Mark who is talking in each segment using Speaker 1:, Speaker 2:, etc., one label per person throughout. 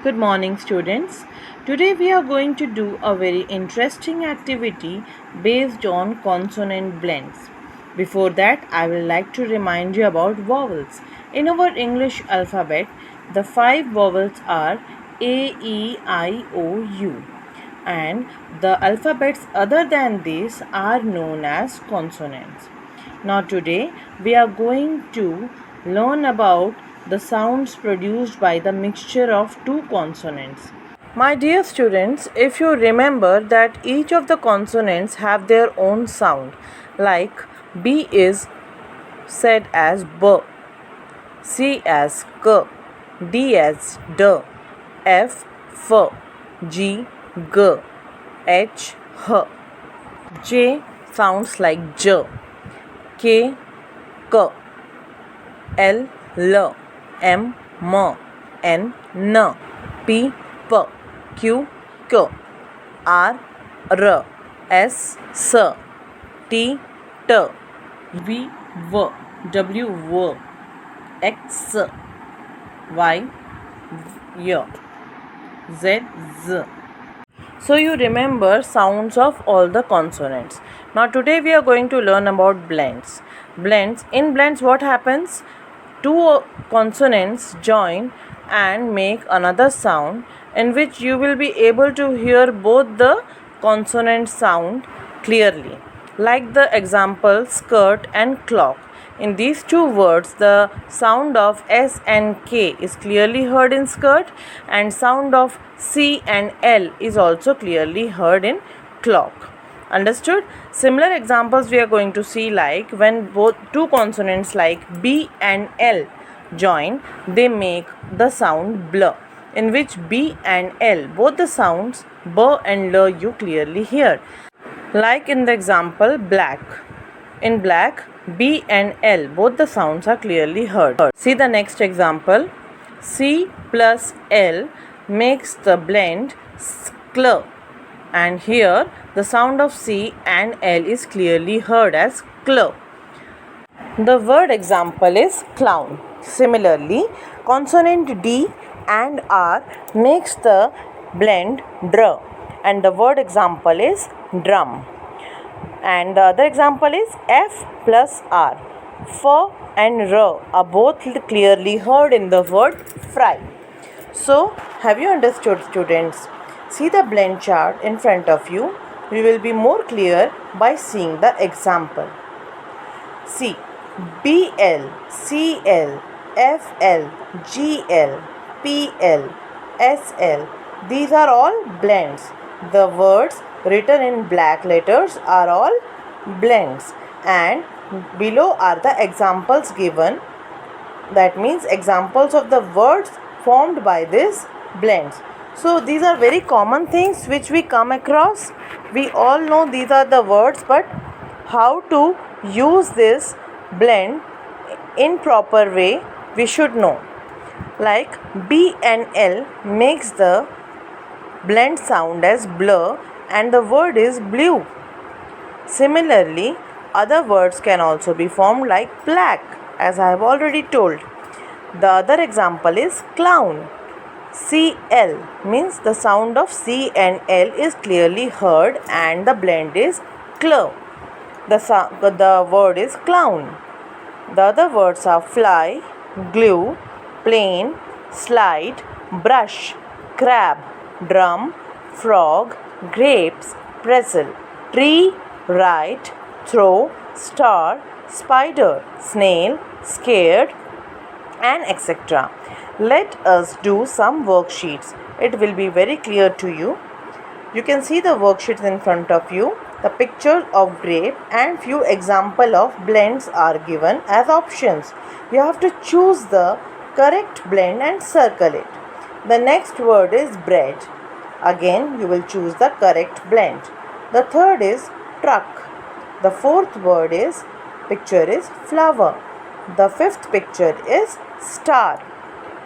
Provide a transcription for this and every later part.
Speaker 1: Good morning, students. Today we are going to do a very interesting activity based on consonant blends. Before that, I will like to remind you about vowels. In our English alphabet, the 5 vowels are A, E, I, O, U. And the alphabets other than these are known as consonants. Now, today we are going to learn about the sounds produced by the mixture of two consonants. My dear students, if you remember that each of the consonants have their own sound, like B is said as B, C as K, D as D, F, F, G, G, H, H. J sounds like J, K, K, L, L, M, M, N, N, P, P, Q, Q, R, R, S, S, T, T, V, V, W, W, X, Y, Y, Z, Z. So you remember sounds of all the consonants. Now today we are going to learn about blends. In blends what happens? Two consonants join and make another sound in which you will be able to hear both the consonant sound clearly. Like the example skirt and clock. In these two words, the sound of S and K is clearly heard in skirt, and sound of C and L is also clearly heard in clock. Understood? Similar examples we are going to see, like when both two consonants like B and L join, they make the sound bl, in which B and L, both the sounds B and L, you clearly hear. Like in the example black. In black, B and L, both the sounds are clearly heard. See the next example. C plus L makes the blend skl, and here the sound of C and L is clearly heard as kl. The word example is clown. Similarly, consonant D and R makes the blend dr, and the word example is drum. And the other example is F plus R. F and R are both clearly heard in the word fry. So, have you understood, students? See the blend chart in front of you. We will be more clear by seeing the example. See, BL, CL, FL, GL, PL, SL. These are all blends. The words written in black letters are all blends, and below are the examples given. That means examples of the words formed by these blends. So these are very common things which we come across. We all know these are the words, but how to use this blend in proper way we should know. Like B and L makes the blend sound as blur, and the word is blue. Similarly, other words can also be formed like black, as I have already told. The other example is clown. CL means the sound of C and L is clearly heard, and the blend is cl. The word is clown. The other words are fly, glue, plane, slide, brush, crab, drum, frog, grapes, pretzel, tree, right, throw, star, spider, snail, scared, and etc. Let us do some worksheets. It will be very clear to you. You can see the worksheets in front of you. The pictures of grape and few example of blends are given as options. You have to choose the correct blend and circle it. The next word is bread. Again, you will choose the correct blend. The third is truck. The fourth word is picture is flower. The fifth picture is star.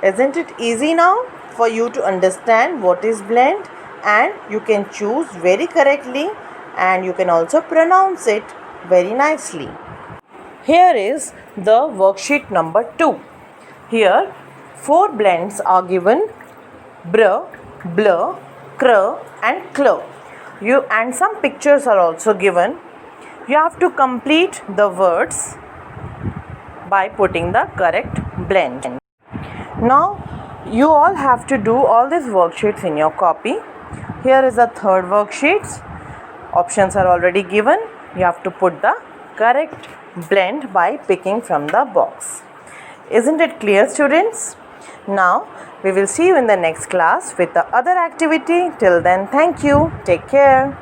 Speaker 1: Isn't it easy now for you to understand what is blend, and you can choose very correctly, and you can also pronounce it very nicely. Here is the worksheet number 2. Here 4 blends are given br, blur, cr and cl. And some pictures are also given. You have to complete the words by putting the correct blend. Now you all have to do all these worksheets in your copy. Here is the third worksheet. Options are already given. You have to put the correct blend by picking from the box. Isn't it clear, students? Now we will see you in the next class with the other activity. Till then, thank you. Take care.